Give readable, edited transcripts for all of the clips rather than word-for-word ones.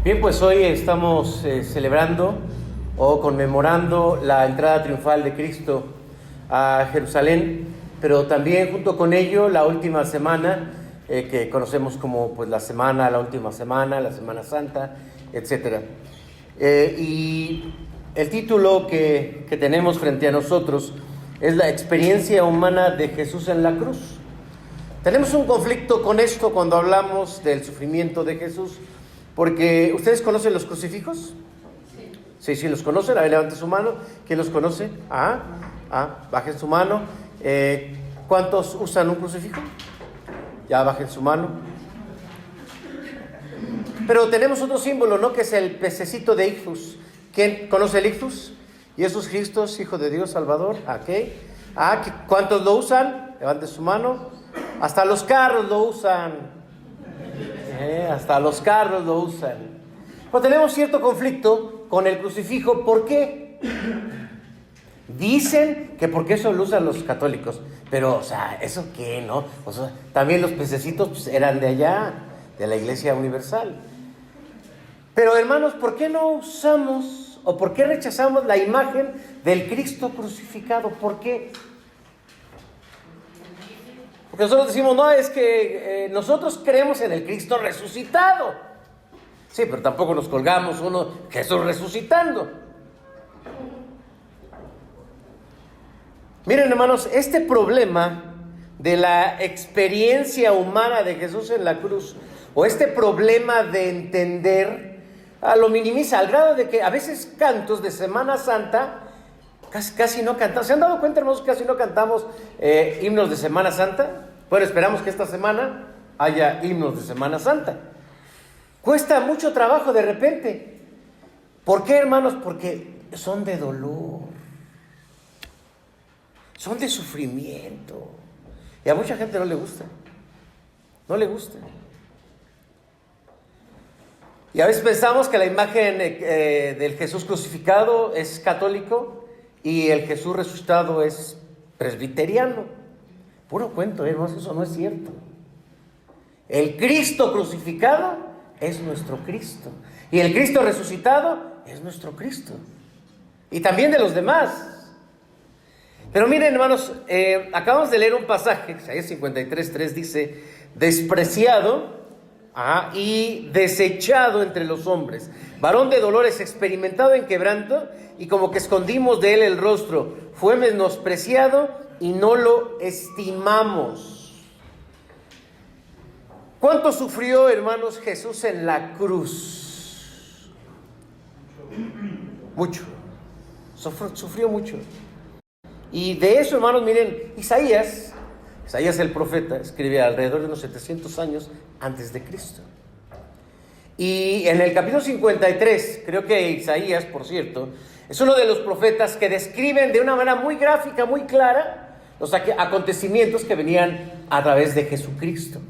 Bien, pues hoy estamos celebrando o conmemorando la entrada triunfal de Cristo a Jerusalén, pero también junto con ello la última semana, que conocemos como pues la última semana, la Semana Santa, etc. Y el título que tenemos frente a nosotros es la experiencia humana de Jesús en la cruz. Tenemos un conflicto con esto cuando hablamos del sufrimiento de Jesús, porque ¿ustedes conocen los crucifijos? Sí, los conocen. A ver, levanten su mano. ¿Quién los conoce? Bajen su mano. ¿Cuántos usan un crucifijo? Ya, bajen su mano. Pero tenemos otro símbolo, ¿no? Que es el pececito de Ictus. ¿Quién conoce el Ictus? Jesús Cristo, Hijo de Dios, Salvador. ¿Cuántos lo usan? Levanten su mano. Hasta los carros lo usan. Hasta los carros lo usan. Pero tenemos cierto conflicto con el crucifijo. ¿Por qué? Dicen que porque eso lo usan los católicos. Pero, ¿eso qué, no? También los pececitos pues, eran de allá, de la Iglesia Universal. Pero, hermanos, ¿por qué no usamos o por qué rechazamos la imagen del Cristo crucificado? ¿Por qué? Porque nosotros decimos, no, es que nosotros creemos en el Cristo resucitado. Sí, pero tampoco nos colgamos Jesús resucitando. Miren, hermanos, este problema de la experiencia humana de Jesús en la cruz, o este problema de entender, lo minimiza al grado de que a veces cantos de Semana Santa casi no cantamos. ¿Se han dado cuenta, hermanos, que casi no cantamos himnos de Semana Santa? Bueno, esperamos que esta semana haya himnos de Semana Santa. Cuesta mucho trabajo de repente. ¿Por qué, hermanos? Porque son de dolor, son de sufrimiento. Y a mucha gente no le gusta. No le gusta. Y a veces pensamos que la imagen del Jesús crucificado es católico y el Jesús resucitado es presbiteriano. Puro cuento, hermanos, eso no es cierto. El Cristo crucificado es nuestro Cristo. Y el Cristo resucitado es nuestro Cristo. Y también de los demás. Pero miren, hermanos, acabamos de leer un pasaje, Isaías 53:3 dice, despreciado y desechado entre los hombres, varón de dolores, experimentado en quebranto, y como que escondimos de él el rostro, fue menospreciado y no lo estimamos. ¿Cuánto sufrió, hermanos, Jesús en la cruz? Mucho. Sufrió mucho. Y de eso, hermanos, miren, Isaías el profeta, escribe alrededor de unos 700 años antes de Cristo. Y en el capítulo 53, creo que Isaías, por cierto, es uno de los profetas que describen de una manera muy gráfica, muy clara, los acontecimientos que venían a través de Jesucristo.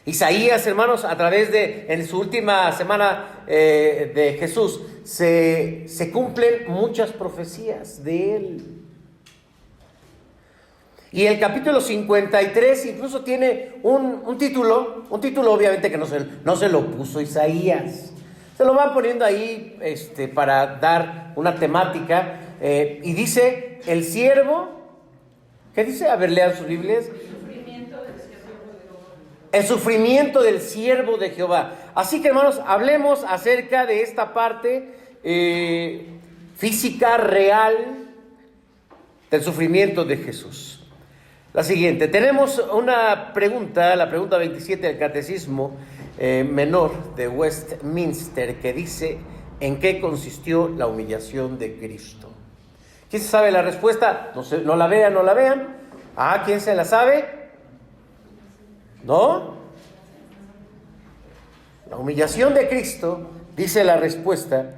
Isaías, hermanos, en su última semana de Jesús, se cumplen muchas profecías de él. Y el capítulo 53 incluso tiene un título obviamente que no se lo puso Isaías. Se lo van poniendo ahí para dar una temática. Y dice, el siervo, ¿qué dice? A ver, lean sus Biblias. El sufrimiento del siervo de Jehová. Así que, hermanos, hablemos acerca de esta parte física, real, del sufrimiento de Jesús. La siguiente, tenemos una pregunta, la pregunta 27 del Catecismo Menor de Westminster, que dice, ¿en qué consistió la humillación de Cristo? ¿Quién se sabe la respuesta? No la vean. ¿Quién se la sabe? ¿No? La humillación de Cristo, dice la respuesta,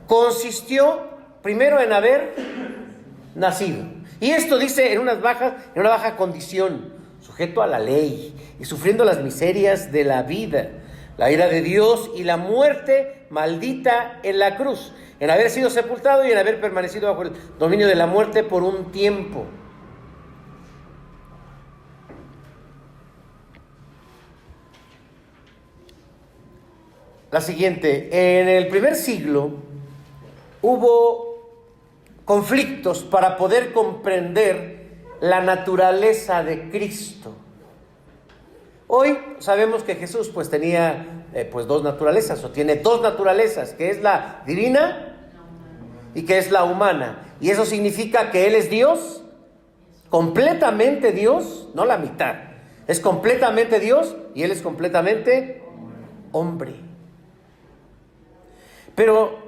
consistió primero en haber nacido. Y esto dice en una baja condición, sujeto a la ley y sufriendo las miserias de la vida, la ira de Dios y la muerte maldita en la cruz, en haber sido sepultado y en haber permanecido bajo el dominio de la muerte por un tiempo. la siguiente. En el primer siglo hubo conflictos para poder comprender la naturaleza de Cristo. Hoy sabemos que Jesús pues tenía dos naturalezas, o tiene dos naturalezas, que es la divina y que es la humana. Y eso significa que Él es Dios, completamente Dios, no la mitad. Es completamente Dios y Él es completamente hombre. Pero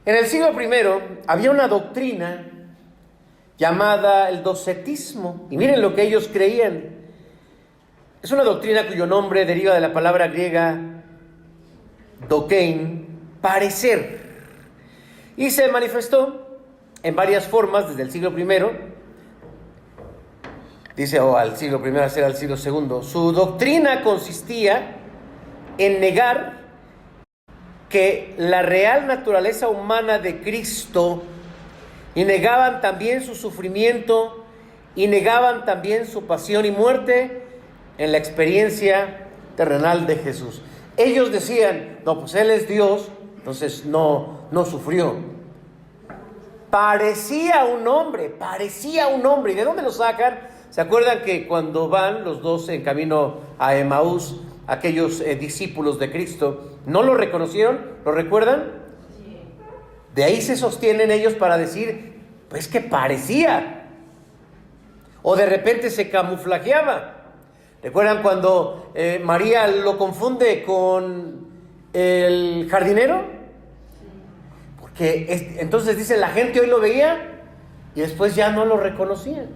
en el siglo I había una doctrina llamada el docetismo. Y miren lo que ellos creían. Es una doctrina cuyo nombre deriva de la palabra griega dokein, parecer. Y se manifestó en varias formas desde el siglo I. Dice, al siglo I, será al siglo II. Su doctrina consistía en negar que la real naturaleza humana de Cristo, y negaban también su sufrimiento, y negaban también su pasión y muerte en la experiencia terrenal de Jesús. Ellos decían, no, pues Él es Dios, entonces no sufrió. Parecía un hombre. ¿Y de dónde lo sacan? ¿Se acuerdan que cuando van los dos en camino a Emaús, aquellos discípulos de Cristo, no lo reconocieron? ¿Lo recuerdan? Sí. De ahí se sostienen ellos para decir, pues que parecía. O de repente se camuflajeaba. ¿Recuerdan cuando María lo confunde con el jardinero? Porque entonces dice, la gente hoy lo veía y después ya no lo reconocían.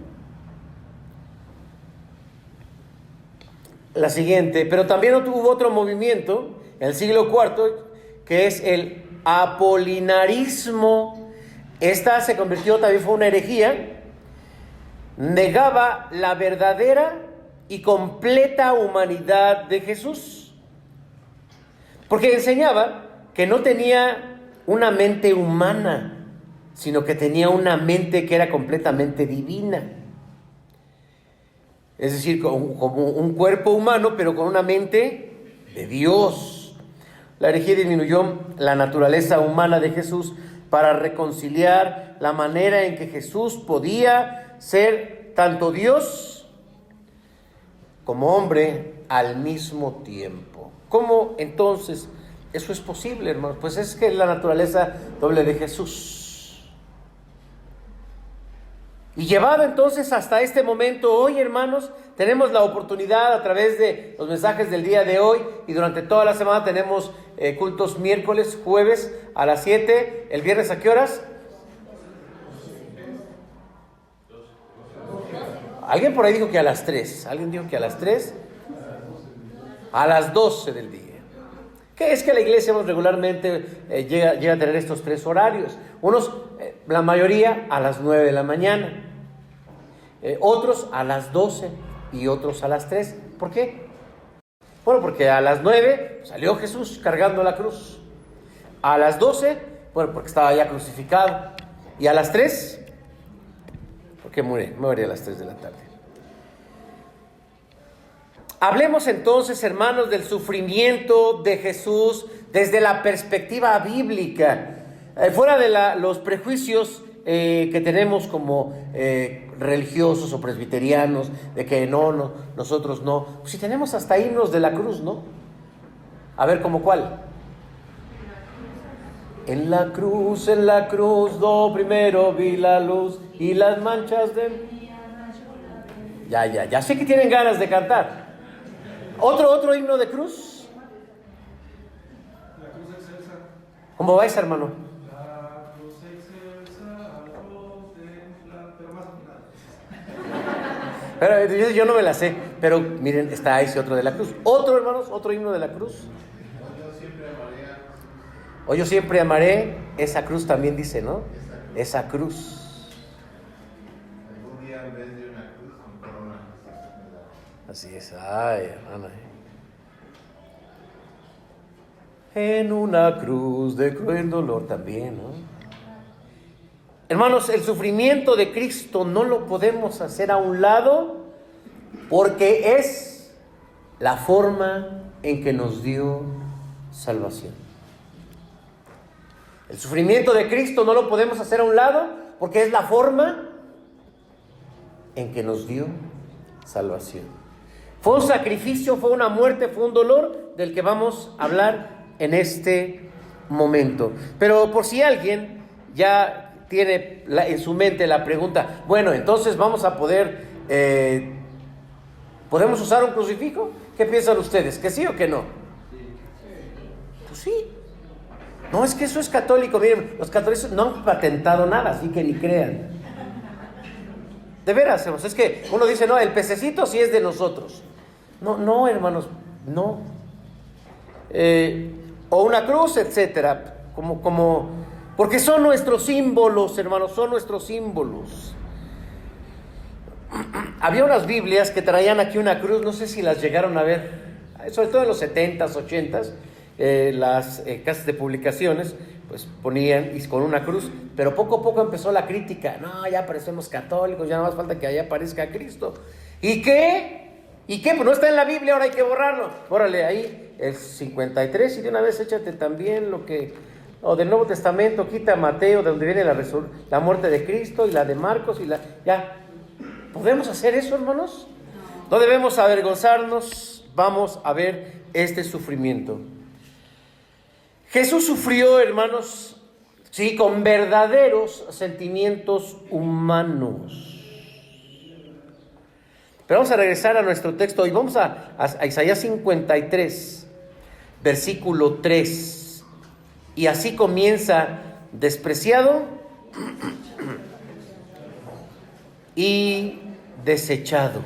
La siguiente, pero también hubo otro movimiento en el siglo IV, que es el apolinarismo. Esta se convirtió, también fue una herejía. Negaba la verdadera y completa humanidad de Jesús, porque enseñaba que no tenía una mente humana, sino que tenía una mente que era completamente divina. Es decir, como un cuerpo humano, pero con una mente de Dios. La herejía disminuyó la naturaleza humana de Jesús para reconciliar la manera en que Jesús podía ser tanto Dios como hombre al mismo tiempo. ¿Cómo entonces eso es posible, hermanos? Pues es que es la naturaleza doble de Jesús. Y llevado entonces hasta este momento, hoy, hermanos, tenemos la oportunidad a través de los mensajes del día de hoy, y durante toda la semana tenemos cultos miércoles, jueves a las 7, el viernes ¿a qué horas? Alguien por ahí dijo que a las 3. ¿Alguien dijo que a las 3? A las 12 del día. ¿Qué es que la iglesia regularmente llega a tener estos tres horarios? Unos, la mayoría, a las 9 de la mañana. Otros a las 12 y otros a las 3. ¿Por qué? Bueno, porque a las 9 salió Jesús cargando la cruz. A las 12, bueno, porque estaba ya crucificado. Y a las 3... que muere a las 3 de la tarde. Hablemos entonces, hermanos, del sufrimiento de Jesús desde la perspectiva bíblica, fuera de los prejuicios que tenemos como religiosos o presbiterianos, de que nosotros no. Pues si tenemos hasta himnos de la cruz, ¿no? A ver, ¿cómo cuál? En la cruz, do primero vi la luz y las manchas de... Ya sé que tienen ganas de cantar. Otro himno de cruz. La cruz excelsa. ¿Cómo vais, hermano? La cruz excelsa, pero más final. Pero yo no me la sé, pero miren, está ese otro de la cruz. Otro, hermanos, otro himno de la cruz. O yo siempre amaré, esa cruz también dice, ¿no? Esa cruz. Algún día en vez de una cruz, con corona. Así es, ay, hermana. En una cruz de cruel dolor también, ¿no? Hermanos, el sufrimiento de Cristo no lo podemos hacer a un lado, porque es la forma en que nos dio salvación. El sufrimiento de Cristo no lo podemos hacer a un lado porque es la forma en que nos dio salvación. Fue un sacrificio, fue una muerte, fue un dolor del que vamos a hablar en este momento. Pero por si alguien ya tiene en su mente la pregunta, bueno, entonces vamos a poder, ¿podemos usar un crucifijo? ¿Qué piensan ustedes? ¿Que sí o que no? Pues sí. No, es que eso es católico. Miren, los católicos no han patentado nada, así que ni crean. De veras, hermanos, es que uno dice, no, el pececito sí es de nosotros. No, hermanos, no. O una cruz, etcétera, porque son nuestros símbolos, hermanos, son nuestros símbolos. Había unas Biblias que traían aquí una cruz, no sé si las llegaron a ver, sobre todo en los 70s, 80s, las casas de publicaciones, pues ponían y con una cruz, pero poco a poco empezó la crítica. No, ya parecemos católicos, ya no más falta que allá aparezca Cristo. ¿Y qué? Pues no está en la Biblia, ahora hay que borrarlo. Órale, ahí el 53 y de una vez échate también del Nuevo Testamento, quita Mateo, de donde viene la muerte de Cristo, y la de Marcos, ya. ¿Podemos hacer eso, hermanos? No debemos avergonzarnos. Vamos a ver este sufrimiento. Jesús sufrió, hermanos, sí, con verdaderos sentimientos humanos. Pero vamos a regresar a nuestro texto y vamos a Isaías 53, versículo 3. Y así comienza: despreciado y desechado.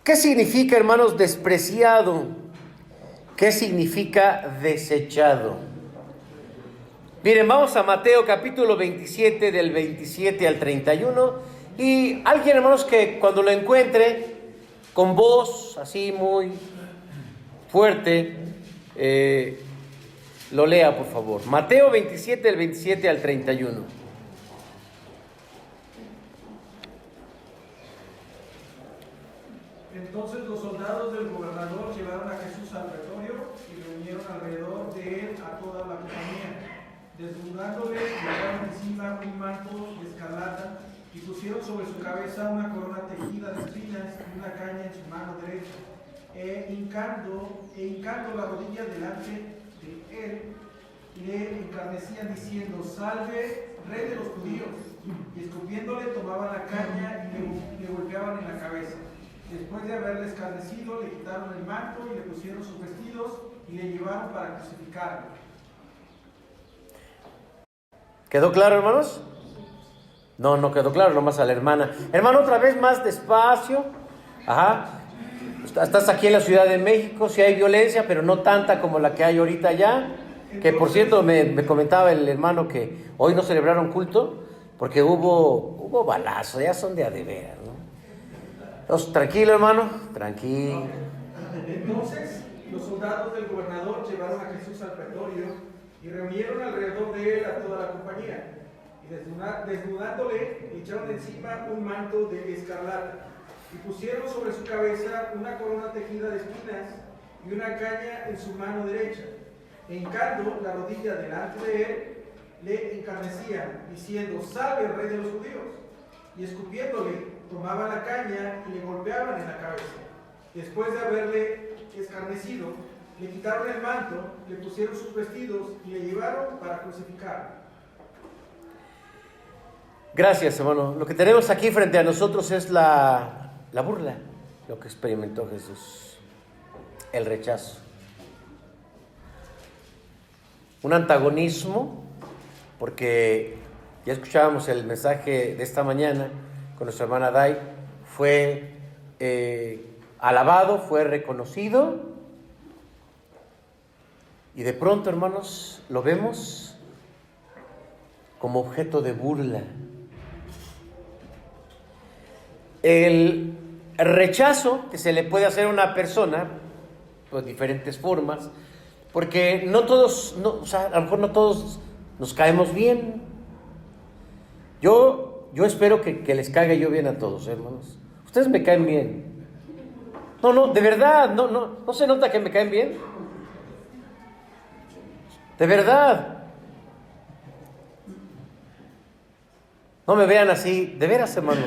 ¿Qué significa, hermanos, despreciado? ¿Qué significa desechado? Miren, vamos a Mateo capítulo 27, del 27 al 31. Y alguien, hermanos, que cuando lo encuentre, con voz así muy fuerte, lo lea, por favor. Mateo 27, del 27 al 31. Entonces los soldados del gobernador llevaron a Jesús al pretorio y reunieron alrededor de él a toda la compañía. Desnudándole, llevaron encima un manto de escarlata y pusieron sobre su cabeza una corona tejida de espinas y una caña en su mano derecha. Hincando la rodilla delante de él, le encarnecían diciendo: salve, rey de los judíos. Y escupiéndole tomaban la caña y le golpeaban en la cabeza. Después de haberle escarnecido, le quitaron el manto y le pusieron sus vestidos y le llevaron para crucificarlo. ¿Quedó claro, hermanos? No quedó claro, nomás a la hermana. Hermano, otra vez más despacio. Ajá. Estás aquí en la Ciudad de México, sí hay violencia, pero no tanta como la que hay ahorita allá. Que por cierto, me comentaba el hermano que hoy no celebraron culto porque hubo balazos, ya son de a de veras, ¿no? Entonces, tranquilo, hermano, tranquilo. Entonces los soldados del gobernador llevaron a Jesús al pretorio y reunieron alrededor de él a toda la compañía. Y desnudándole, le echaron encima un manto de escarlata y pusieron sobre su cabeza una corona tejida de espinas y una caña en su mano derecha. Hincando la rodilla delante de él, le encarnecían, diciendo: salve, rey de los judíos. Y escupiéndole, tomaban la caña y le golpeaban en la cabeza. Después de haberle escarnecido, le quitaron el manto, le pusieron sus vestidos y le llevaron para crucificarlo. Gracias, hermano. Lo que tenemos aquí frente a nosotros es la burla, lo que experimentó Jesús, el rechazo. Un antagonismo, porque ya escuchábamos el mensaje de esta mañana con nuestra hermana Dai, fue alabado, fue reconocido, y de pronto, hermanos, lo vemos como objeto de burla. El rechazo que se le puede hacer a una persona, pues diferentes formas, porque no todos, a lo mejor no todos nos caemos bien. Yo yo espero que les caiga yo bien a todos, hermanos. Ustedes me caen bien. No, de verdad, no se nota que me caen bien. De verdad. No me vean así, de veras, hermanos.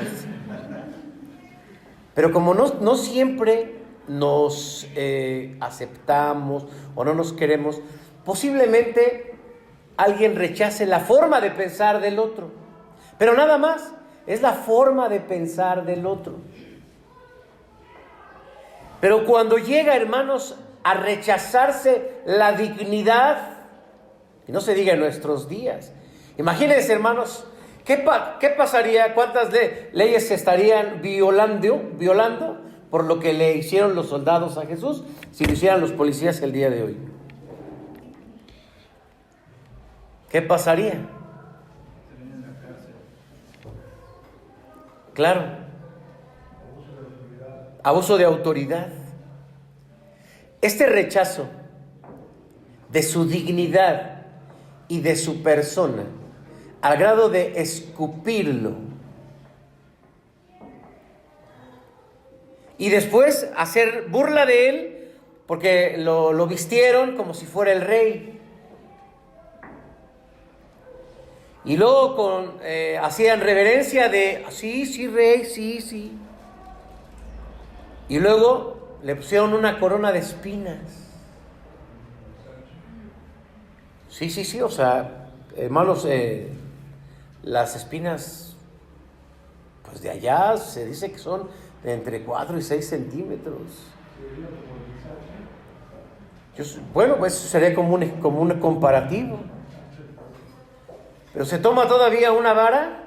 Pero como no siempre nos aceptamos o no nos queremos, posiblemente alguien rechace la forma de pensar del otro. Pero nada más, es la forma de pensar del otro. Pero cuando llega, hermanos, a rechazarse la dignidad, y no se diga en nuestros días, imagínense, hermanos, ¿qué pasaría? ¿Cuántas leyes se estarían violando por lo que le hicieron los soldados a Jesús si lo hicieran los policías el día de hoy? ¿Qué pasaría? Claro. Abuso de autoridad. Este rechazo de su dignidad y de su persona, al grado de escupirlo, y después hacer burla de él, porque lo vistieron como si fuera el rey. Y luego hacían reverencia de, sí, rey, sí. Y luego le pusieron una corona de espinas. Sí, o sea, hermanos, las espinas, pues de allá se dice que son de entre 4 y 6 centímetros. Bueno, pues sería como un comparativo. Pero se toma todavía una vara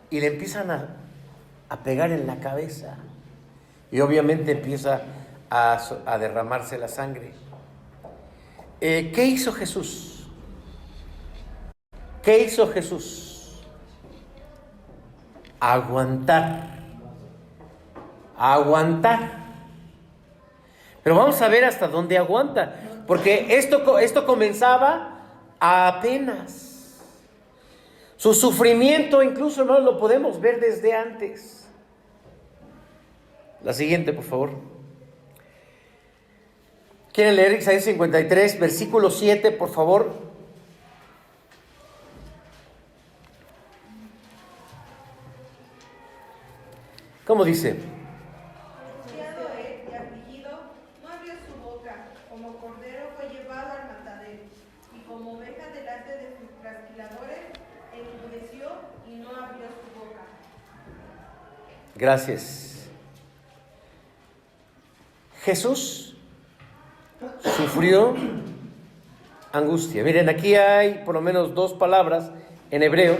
y le empiezan a pegar en la cabeza. Y obviamente empieza a derramarse la sangre. ¿Qué hizo Jesús? ¿Qué hizo Jesús? Aguantar. Pero vamos a ver hasta dónde aguanta. Porque esto comenzaba apenas. Su sufrimiento incluso, hermanos, lo podemos ver desde antes. La siguiente, por favor. ¿Quieren leer Isaías 53, versículo 7, por favor? ¿Cómo dice? Angustiado él y afligido, no abrió su boca, como cordero fue llevado al matadero, y como oveja delante de sus trasquiladores, enmudeció y no abrió su boca. Gracias. Jesús sufrió angustia. Miren, aquí hay por lo menos 2 palabras en hebreo.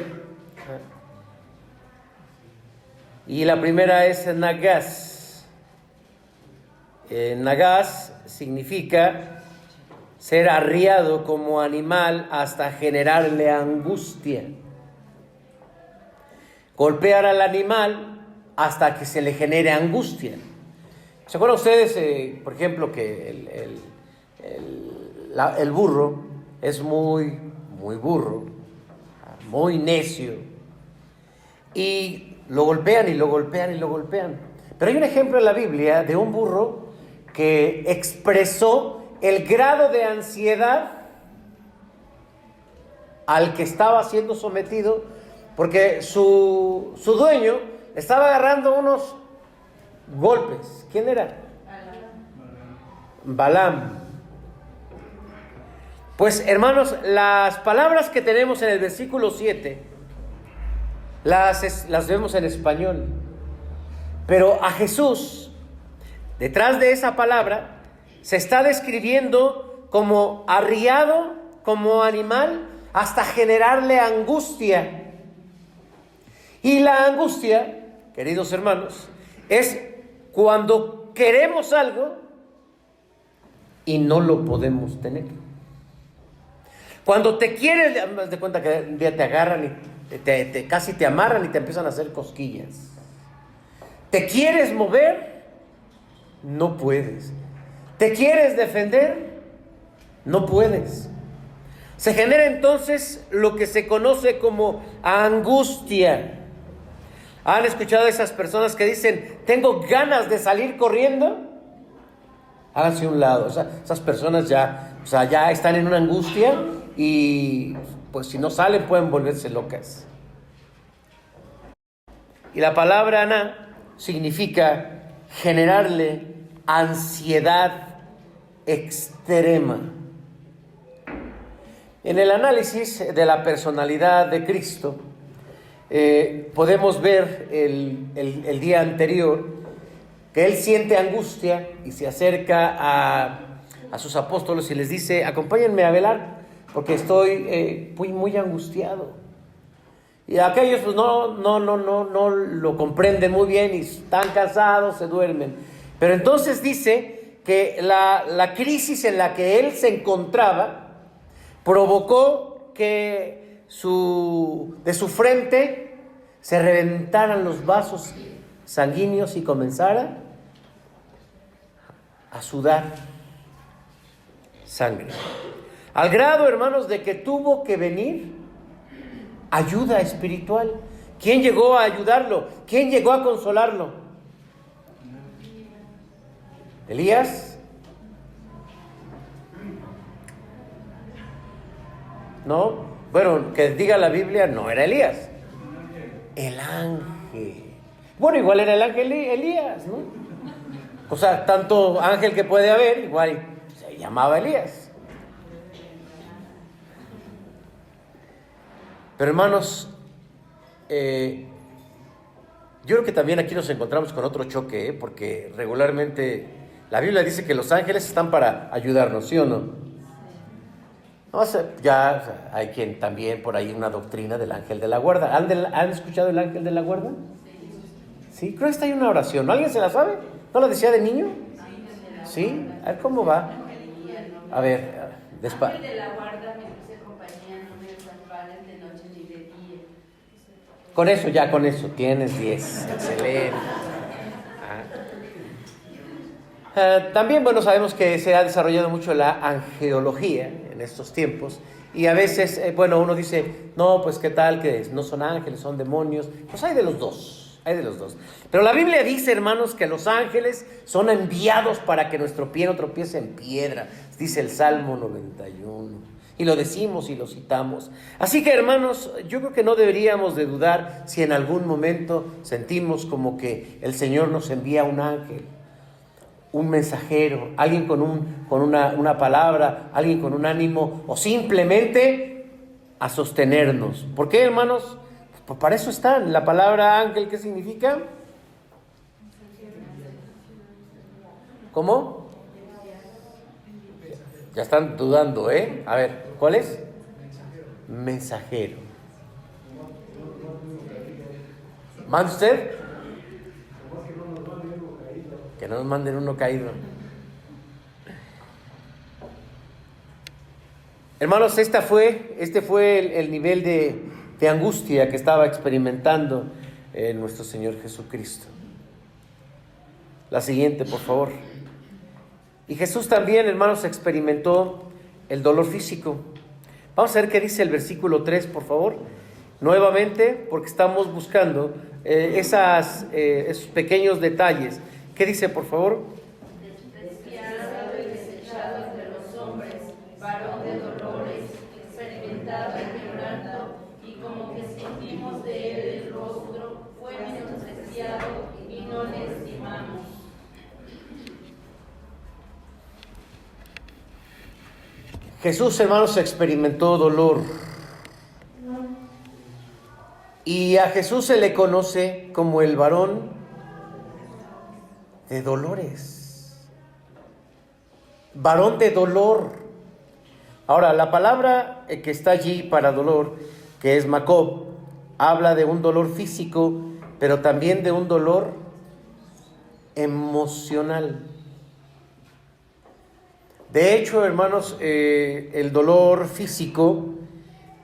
Y la primera es nagás. Nagás significa ser arriado como animal hasta generarle angustia. Golpear al animal hasta que se le genere angustia. ¿Se acuerdan ustedes, por ejemplo, que el burro es muy burro, muy necio, y lo golpean y lo golpean y lo golpean? Pero hay un ejemplo en la Biblia de un burro que expresó el grado de ansiedad al que estaba siendo sometido, porque su dueño estaba agarrando unos golpes. ¿Quién era? Balaam. Pues, hermanos, las palabras que tenemos en el versículo 7 las vemos en español, pero a Jesús, detrás de esa palabra, se está describiendo como arriado, como animal, hasta generarle angustia. Y la angustia, queridos hermanos, es cuando queremos algo y no lo podemos tener. Cuando te quieres, das de cuenta que un día te agarran y casi te amarran y te empiezan a hacer cosquillas. Te quieres mover, no puedes. Te quieres defender, no puedes. Se genera entonces lo que se conoce como angustia. ¿Han escuchado a esas personas que dicen, tengo ganas de salir corriendo? Háganse a un lado. Esas personas ya están en una angustia y pues si no salen pueden volverse locas. Y la palabra aná significa generarle ansiedad extrema. En el análisis de la personalidad de Cristo, podemos ver el día anterior que Él siente angustia y se acerca a sus apóstoles y les dice, acompáñenme a velar porque estoy muy angustiado. Y aquellos pues no lo comprenden muy bien y están cansados, se duermen. Pero entonces dice que la crisis en la que Él se encontraba provocó que de su frente se reventaran los vasos sanguíneos y comenzara a sudar sangre. Al grado, hermanos, de que tuvo que venir ayuda espiritual. ¿Quién llegó a ayudarlo? ¿Quién llegó a consolarlo? ¿Elías? No, bueno, que diga la Biblia, no era Elías. El ángel. Bueno, igual era el ángel Elías, ¿no? O sea, tanto ángel que puede haber, igual se llamaba Elías. Pero hermanos, yo creo que también aquí nos encontramos con otro choque, porque regularmente la Biblia dice que los ángeles están para ayudarnos, ¿sí o no? No, ya hay quien también por ahí una doctrina del ángel de la guarda. ¿Han escuchado el ángel de la guarda? Sí, creo que está ahí una oración. ¿Alguien se la sabe? ¿No la decía de niño? Sí, a ver cómo va. A ver, despacio. Ángel de la guarda me puse compañía, no me desampares de noche ni de día. Con eso, tienes 10. Excelente. También, bueno, sabemos que se ha desarrollado mucho la angelología en estos tiempos y a veces, uno dice, no, pues qué tal que no son ángeles, son demonios. Pues hay de los dos. Pero la Biblia dice, hermanos, que los ángeles son enviados para que nuestro pie no tropiece en piedra. Dice el Salmo 91. Y lo decimos y lo citamos. Así que, hermanos, yo creo que no deberíamos de dudar si en algún momento sentimos como que el Señor nos envía un ángel, un mensajero, alguien con una palabra, alguien con un ánimo, o simplemente a sostenernos. ¿Por qué, hermanos? Pues para eso están. La palabra ángel, ¿qué significa? ¿Cómo? Ya están dudando, ¿eh? A ver, ¿cuál es? Mensajero. ¿Manda usted? Que no nos manden uno caído. Hermanos, este fue el nivel de angustia que estaba experimentando nuestro Señor Jesucristo. La siguiente, por favor. Y Jesús también, hermanos, experimentó el dolor físico. Vamos a ver qué dice el versículo 3, por favor. Nuevamente, porque estamos buscando esos pequeños detalles. ¿Qué dice, por favor? Despreciado y desechado entre los hombres, varón de dolores, experimentado en quebranto, y como que sentimos de él el rostro, fue menospreciado y no le estimamos. Jesús, hermanos, experimentó dolor. Y a Jesús se le conoce como el varón de dolores. Varón de dolor. Ahora, la palabra que está allí para dolor, que es Macob, habla de un dolor físico, pero también de un dolor emocional. De hecho, hermanos, el dolor físico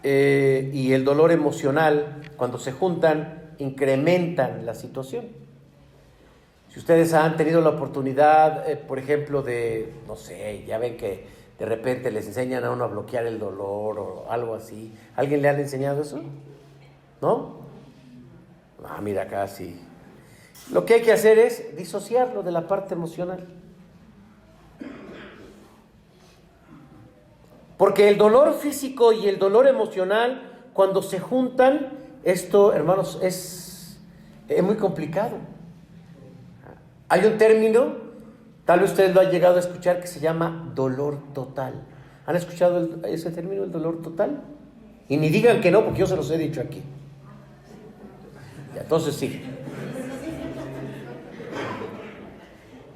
y el dolor emocional, cuando se juntan, incrementan la situación. Si ustedes han tenido la oportunidad, por ejemplo, no sé, ya ven que de repente les enseñan a uno a bloquear el dolor o algo así. ¿Alguien le han enseñado eso? ¿No? Mira acá sí. Lo que hay que hacer es disociarlo de la parte emocional. Porque el dolor físico y el dolor emocional, cuando se juntan, esto, hermanos, es muy complicado. Hay un término, tal vez ustedes lo han llegado a escuchar, que se llama dolor total. ¿Han escuchado ese término, el dolor total? Y ni digan que no, porque yo se los he dicho aquí. Entonces sí.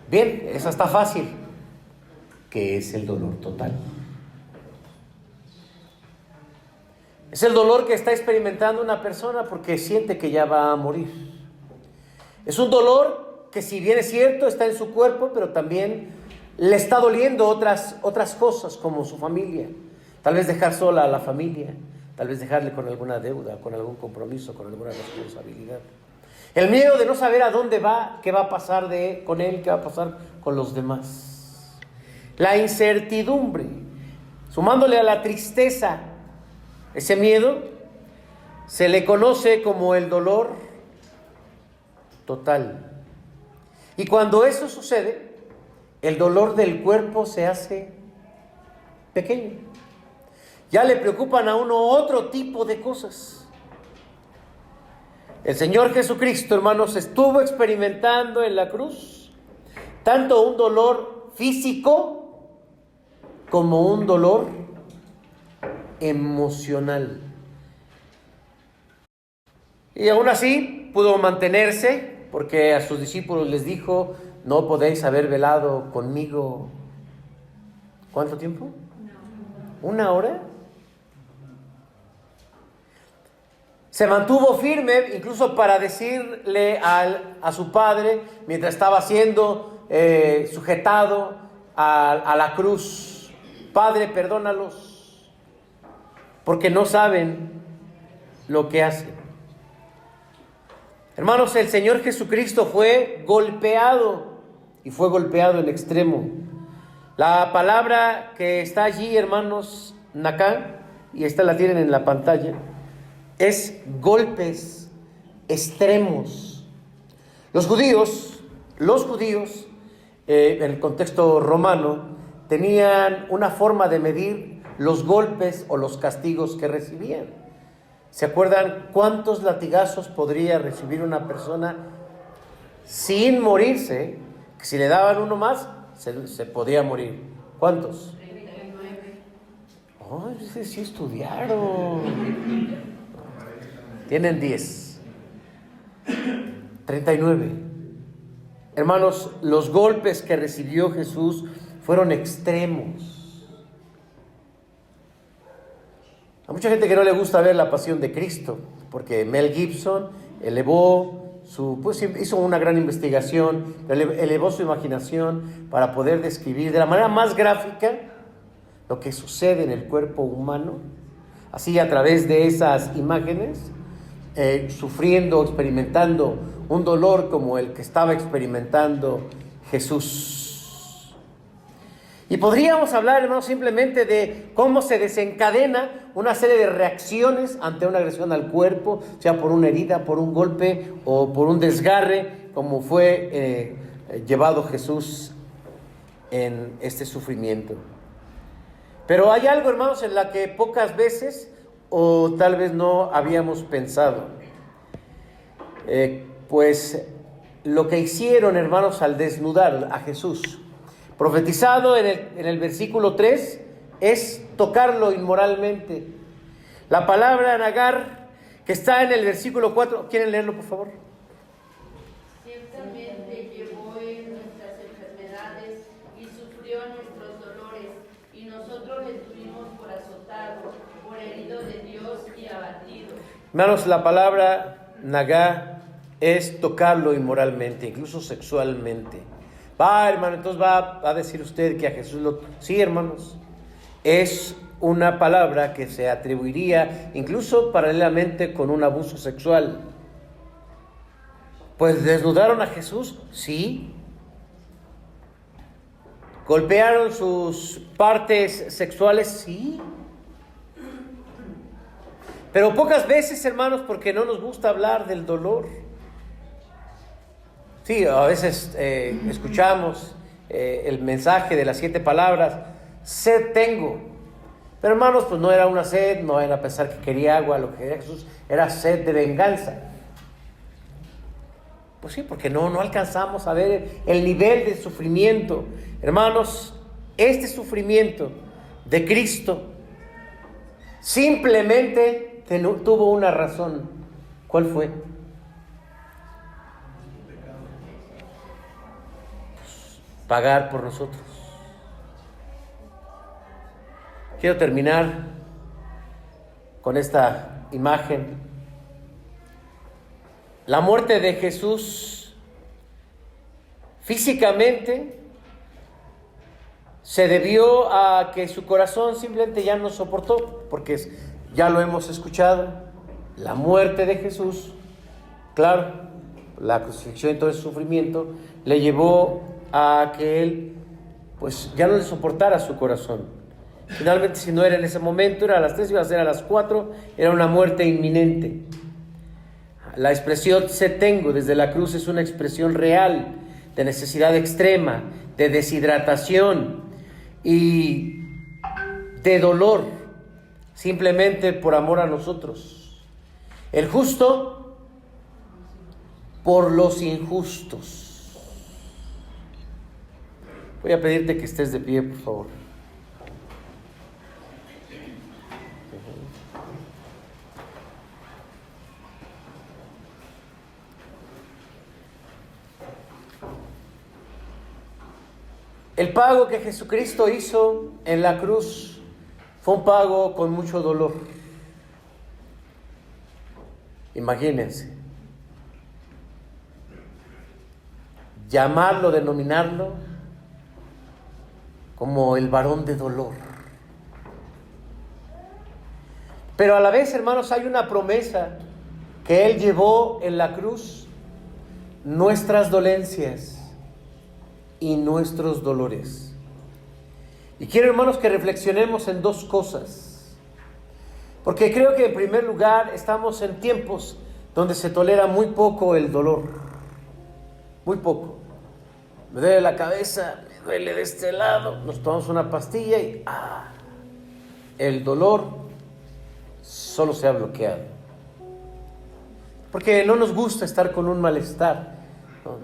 Bien, esa está fácil. ¿Qué es el dolor total? Es el dolor que está experimentando una persona porque siente que ya va a morir. Es un dolor que, si bien es cierto, está en su cuerpo, pero también le está doliendo otras cosas, como su familia. Tal vez dejar sola a la familia, tal vez dejarle con alguna deuda, con algún compromiso, con alguna responsabilidad. El miedo de no saber a dónde va, qué va a pasar con él, qué va a pasar con los demás. La incertidumbre, sumándole a la tristeza, ese miedo se le conoce como el dolor total. Y cuando eso sucede, el dolor del cuerpo se hace pequeño. Ya le preocupan a uno otro tipo de cosas. El Señor Jesucristo, hermanos, estuvo experimentando en la cruz tanto un dolor físico como un dolor emocional. Y aún así pudo mantenerse, porque a sus discípulos les dijo: no podéis haber velado conmigo. ¿Cuánto tiempo? 1 hora. Se mantuvo firme, incluso para decirle a su padre, mientras estaba siendo sujetado a la cruz: Padre, perdónalos, porque no saben lo que hacen. Hermanos, el Señor Jesucristo fue golpeado, y fue golpeado en extremo. La palabra que está allí, hermanos, Naká, y esta la tienen en la pantalla, es golpes extremos. Los judíos, en el contexto romano, tenían una forma de medir los golpes o los castigos que recibían. ¿Se acuerdan cuántos latigazos podría recibir una persona sin morirse? Que si le daban uno más, se podía morir. ¿Cuántos? 39. Oh, sí estudiaron. Tienen 10. 39. Hermanos, los golpes que recibió Jesús fueron extremos. A mucha gente que no le gusta ver La Pasión de Cristo, porque Mel Gibson hizo una gran investigación, elevó su imaginación para poder describir de la manera más gráfica lo que sucede en el cuerpo humano, así a través de esas imágenes, sufriendo, experimentando un dolor como el que estaba experimentando Jesús. Y podríamos hablar, hermanos, simplemente de cómo se desencadena una serie de reacciones ante una agresión al cuerpo, sea por una herida, por un golpe o por un desgarre, como fue llevado Jesús en este sufrimiento. Pero hay algo, hermanos, en la que pocas veces o tal vez no habíamos pensado. Pues lo que hicieron, hermanos, al desnudar a Jesús, profetizado en el versículo 3, es tocarlo inmoralmente. La palabra nagar, que está en el versículo 4, ¿quieren leerlo, por favor? Ciertamente llevó en nuestras enfermedades y sufrió nuestros dolores, y nosotros le tuvimos por azotado, por herido de Dios y abatido. Hermanos, la palabra nagar es tocarlo inmoralmente, incluso sexualmente. Hermano, entonces va a decir usted que a Jesús Sí, hermanos, es una palabra que se atribuiría incluso paralelamente con un abuso sexual. Pues desnudaron a Jesús, sí. Golpearon sus partes sexuales, sí. Pero pocas veces, hermanos, porque no nos gusta hablar del dolor. Sí, a veces escuchamos el mensaje de las 7 palabras, sed tengo. Pero hermanos, pues no era una sed, no era pensar que quería agua, lo que quería Jesús era sed de venganza. Pues sí, porque no alcanzamos a ver el nivel de sufrimiento. Hermanos, este sufrimiento de Cristo simplemente tuvo una razón. ¿Cuál fue? Pagar por nosotros. Quiero terminar con esta imagen. La muerte de Jesús físicamente se debió a que su corazón simplemente ya no soportó, porque ya lo hemos escuchado, la muerte de Jesús, claro, la crucifixión y todo ese sufrimiento le llevó a que él pues ya no le soportara su corazón. Finalmente, si no era en ese momento, era a las 3, iba a ser a las 4, era una muerte inminente. La expresión "se tengo" desde la cruz es una expresión real de necesidad extrema, de deshidratación y de dolor, simplemente por amor a nosotros. El justo por los injustos. Voy a pedirte que estés de pie, por favor. El pago que Jesucristo hizo en la cruz fue un pago con mucho dolor. Imagínense. Llamarlo, denominarlo como el varón de dolor. Pero a la vez, hermanos, hay una promesa que Él llevó en la cruz: nuestras dolencias y nuestros dolores. Y quiero, hermanos, que reflexionemos en 2 cosas, porque creo que en primer lugar estamos en tiempos donde se tolera muy poco el dolor, muy poco. Me duele la cabeza, me duele de este lado, nos tomamos una pastilla y el dolor solo se ha bloqueado, porque no nos gusta estar con un malestar.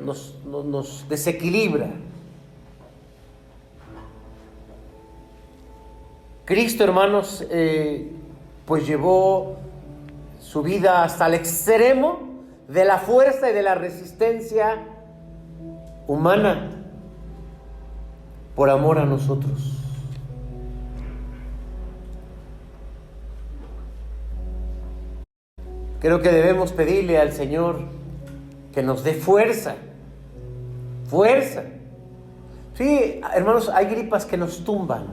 Nos desequilibra. Cristo, hermanos, pues llevó su vida hasta el extremo de la fuerza y de la resistencia humana por amor a nosotros. Creo que debemos pedirle al Señor que nos dé fuerza. Sí, hermanos, hay gripas que nos tumban.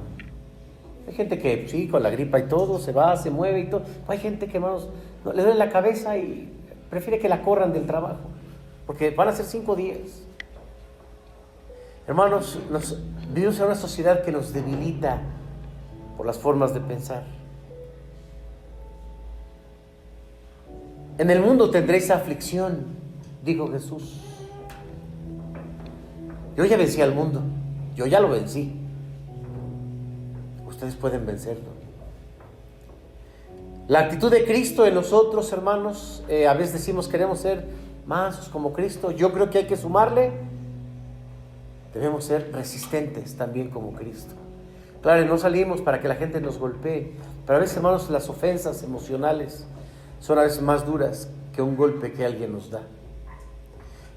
Hay gente que sí, con la gripa y todo, se va, se mueve y todo. Hay gente que, hermanos, le duele la cabeza y prefiere que la corran del trabajo, porque van a ser 5 días. Hermanos, vivimos en una sociedad que nos debilita por las formas de pensar. En el mundo tendréis aflicción, dijo Jesús. Yo ya vencí al mundo, yo ya lo vencí. Ustedes pueden vencerlo. La actitud de Cristo en nosotros, hermanos, a veces decimos queremos ser mansos como Cristo. Yo creo que hay que sumarle, debemos ser resistentes también como Cristo. Claro, no salimos para que la gente nos golpee, pero a veces, hermanos, las ofensas emocionales son a veces más duras que un golpe que alguien nos da.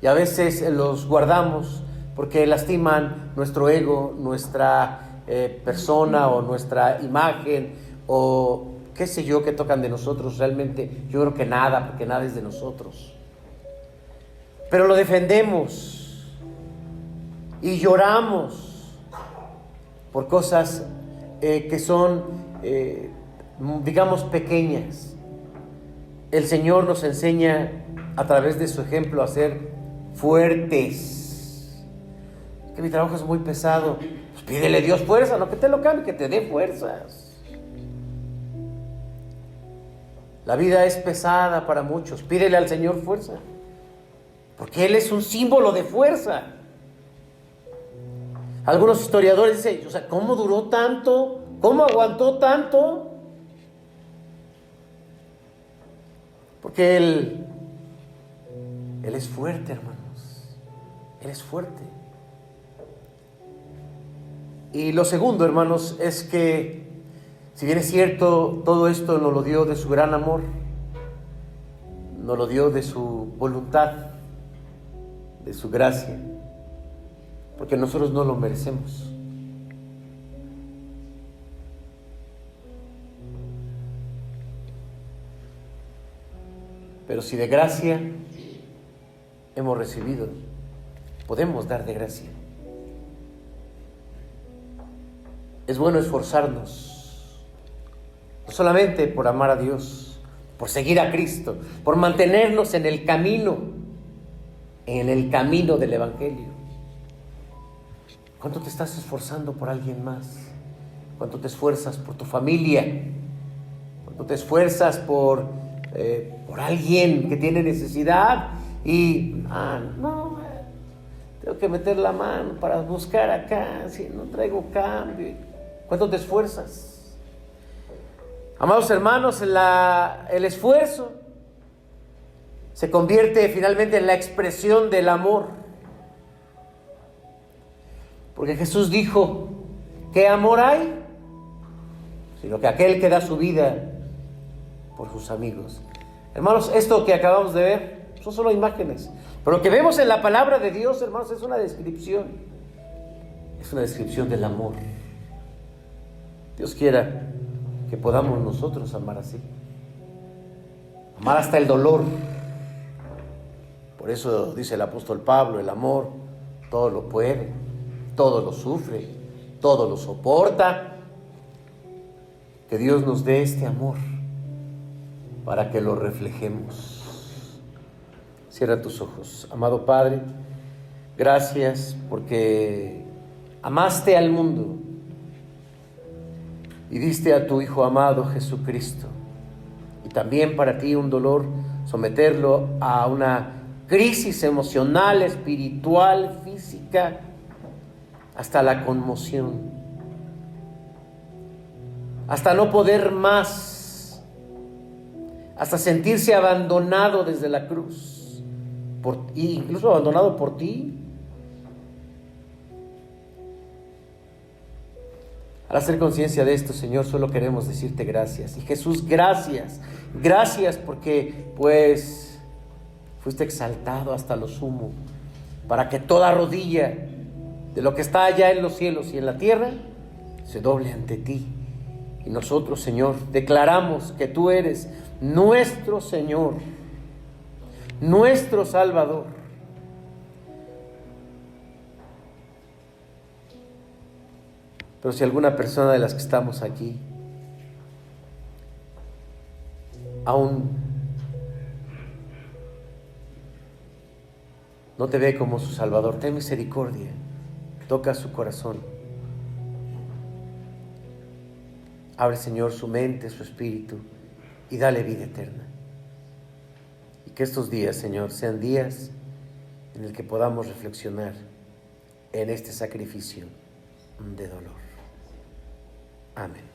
Y a veces los guardamos porque lastiman nuestro ego, nuestra persona o nuestra imagen, o qué sé yo, que tocan de nosotros. Realmente yo creo que nada, porque nada es de nosotros. Pero lo defendemos y lloramos por cosas que son, digamos, pequeñas. El Señor nos enseña a través de su ejemplo a ser fuertes. Que mi trabajo es muy pesado. Pues pídele a Dios fuerza, no que te lo cambie, que te dé fuerzas. La vida es pesada para muchos. Pídele al Señor fuerza, porque Él es un símbolo de fuerza. Algunos historiadores dicen, o sea, ¿cómo duró tanto? ¿Cómo aguantó tanto? Porque Él es fuerte, hermanos. Él es fuerte. Y lo segundo, hermanos, es que si bien es cierto, todo esto nos lo dio de su gran amor, nos lo dio de su voluntad, de su gracia, porque nosotros no lo merecemos. Pero si de gracia hemos recibido, podemos dar de gracia. Es bueno esforzarnos, no solamente por amar a Dios, por seguir a Cristo, por mantenernos en el camino del Evangelio. ¿Cuánto te estás esforzando por alguien más? ¿Cuánto te esfuerzas por tu familia? ¿Cuánto te esfuerzas por alguien que tiene necesidad? Y, tengo que meter la mano para buscar acá, si no traigo cambio. ¿Cuánto te esfuerzas? Amados hermanos, el esfuerzo se convierte finalmente en la expresión del amor. Porque Jesús dijo, ¿qué amor hay? Sino que aquel que da su vida por sus amigos. Hermanos, esto que acabamos de ver son solo imágenes, pero lo que vemos en la palabra de Dios, hermanos, es una descripción. Es una descripción del amor. Dios quiera que podamos nosotros amar así. Amar hasta el dolor. Por eso dice el apóstol Pablo, el amor todo lo puede, todo lo sufre, todo lo soporta. Que Dios nos dé este amor para que lo reflejemos. Cierra tus ojos. Amado Padre, gracias porque amaste al mundo y diste a tu Hijo amado Jesucristo. Y también para ti un dolor, someterlo a una crisis emocional, espiritual, física, hasta la conmoción, hasta no poder más, hasta sentirse abandonado desde la cruz, incluso abandonado por ti. Al hacer conciencia de esto, Señor, solo queremos decirte gracias. Y Jesús, gracias. Gracias porque pues fuiste exaltado hasta lo sumo, para que toda rodilla de lo que está allá en los cielos y en la tierra se doble ante ti. Y nosotros, Señor, declaramos que tú eres nuestro Señor, nuestro Salvador. Pero si alguna persona de las que estamos aquí aún no te ve como su Salvador, ten misericordia, toca su corazón. Abre, Señor, su mente, su espíritu y dale vida eterna. Y que estos días, Señor, sean días en el que podamos reflexionar en este sacrificio de dolor. Amén.